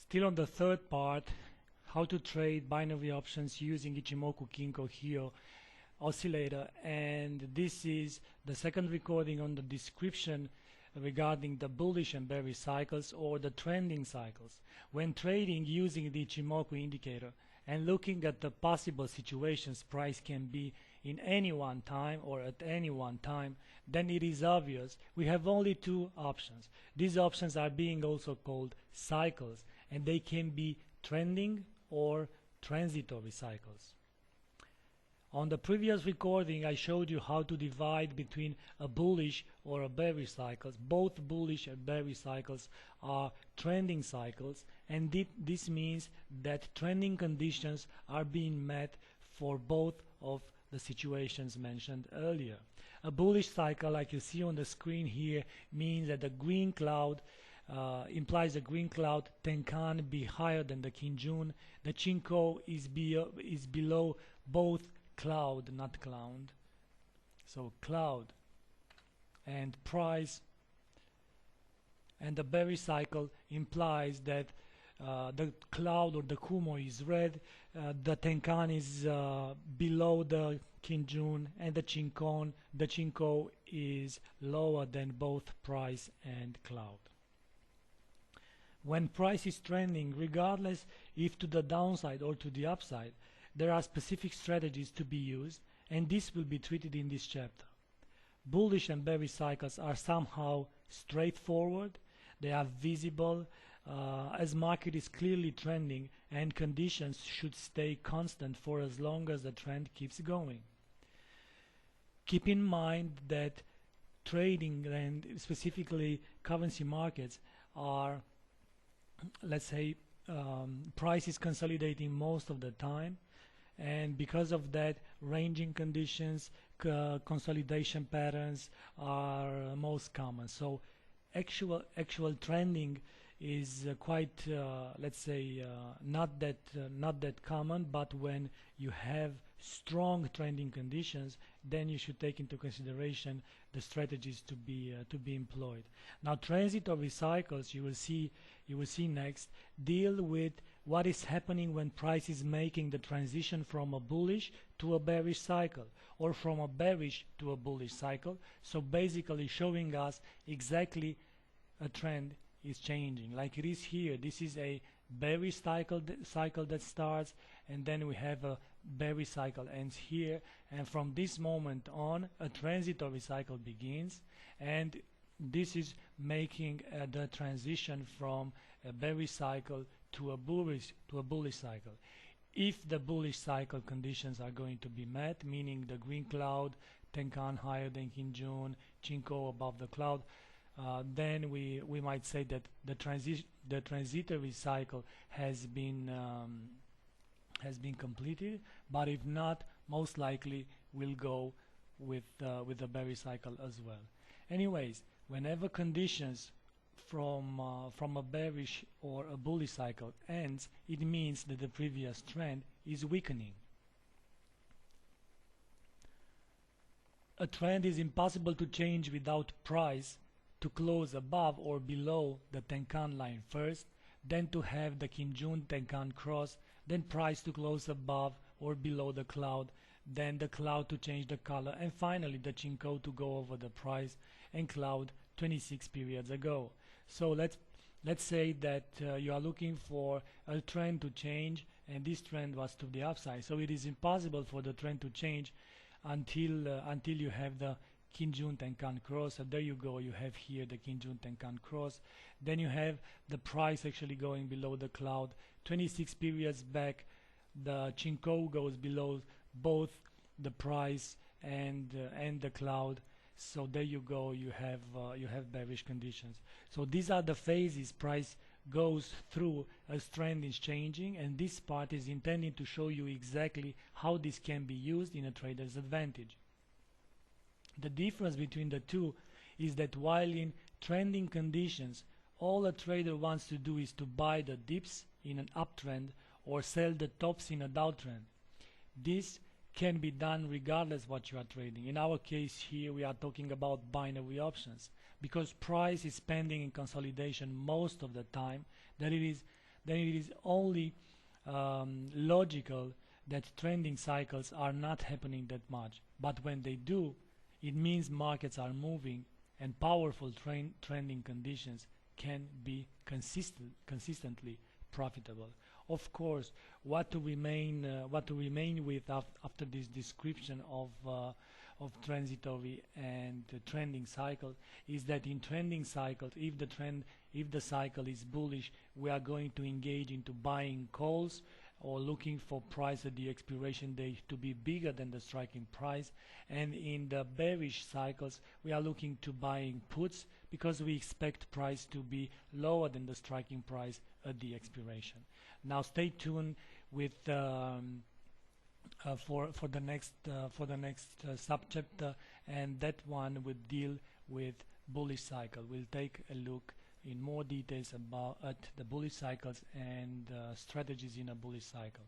Still on the third part, how to trade binary options using Ichimoku Kinko Hyo oscillator, and this is the second recording on the description regarding the bullish and bearish cycles or the trending cycles. When trading using the Ichimoku indicator and looking at the possible situations price can be in any one time or at any one time, then it is obvious we have only two options. These options are being also called cycles, and they can be trending or transitory cycles. On the previous recording, I showed you how to divide between a bullish or a bearish cycles. Both bullish and bearish cycles are trending cycles, and this means that trending conditions are being met for both of the situations mentioned earlier. A bullish cycle, like you see on the screen here, means that the green cloud implies the green cloud Tenkan be higher than the Kinjun. The Chinko is below both cloud, not cloud. So cloud and price. And the bearish cycle implies that the cloud or the Kumo is red, the Tenkan is below the Kinjun, and the Chinko is lower than both price and cloud. When price is trending, regardless if to the downside or to the upside, there are specific strategies to be used, and this will be treated in this chapter. Bullish and bearish cycles are somehow straightforward. They are visible as market is clearly trending, and conditions should stay constant for as long as the trend keeps going. Keep in mind that trading and specifically currency markets are, let's say, price is consolidating most of the time, and because of that, ranging conditions, consolidation patterns are most common. So actual trending is quite, let's say, not that common, but when you have strong trending conditions, then you should take into consideration the strategies to be employed. Now, transitory cycles, you will see next, deal with what is happening when price is making the transition from a bullish to a bearish cycle, or from a bearish to a bullish cycle. So basically showing us exactly a trend is changing, like it is here. This is a bearish cycle that starts, and then we have a bearish cycle ends here, and from this moment on a transitory cycle begins, and this is making the transition from a bearish cycle to a bullish cycle. If the bullish cycle conditions are going to be met, meaning the green cloud, Tenkan higher than Kinjun, Chinko above the cloud, then we might say that the transitory cycle has been completed. But if not, most likely we'll go with the bearish cycle as well. Anyways, whenever conditions from a bearish or a bullish cycle ends, it means that the previous trend is weakening. A trend is impossible to change without price to close above or below the Tenkan line first, then to have the Kinjun Tenkan cross, then price to close above or below the cloud, then the cloud to change the color, and finally the Chinko to go over the price and cloud 26 periods ago. So let's say that you are looking for a trend to change, and this trend was to the upside. So it is impossible for the trend to change until you have the Kinjun Tenkan cross. So there you go, you have here the Kinjun Tenkan cross. Then you have the price actually going below the cloud. 26 periods back, the Chinko goes below both the price and the cloud. So there you go, you have bearish conditions. So these are the phases price goes through as trend is changing, and this part is intended to show you exactly how this can be used in a trader's advantage. The difference between the two is that while in trending conditions, all a trader wants to do is to buy the dips in an uptrend or sell the tops in a downtrend. This can be done regardless what you are trading. In our case here, we are talking about binary options, because price is pending in consolidation most of the time, that it is then it is only logical that trending cycles are not happening that much. But when they do, it means markets are moving, and powerful trending conditions can be consistently profitable. Of course, what to remain with after this description of transitory and trending cycle is that in trending cycles, if the cycle is bullish, we are going to engage into buying calls or looking for price at the expiration date to be bigger than the striking price, and in the bearish cycles we are looking to buying puts because we expect price to be lower than the striking price at the expiration. Now stay tuned with for the next subchapter, and that one will deal with bullish cycle. We'll take a look in more details about at the bullish cycles and strategies in a bullish cycle.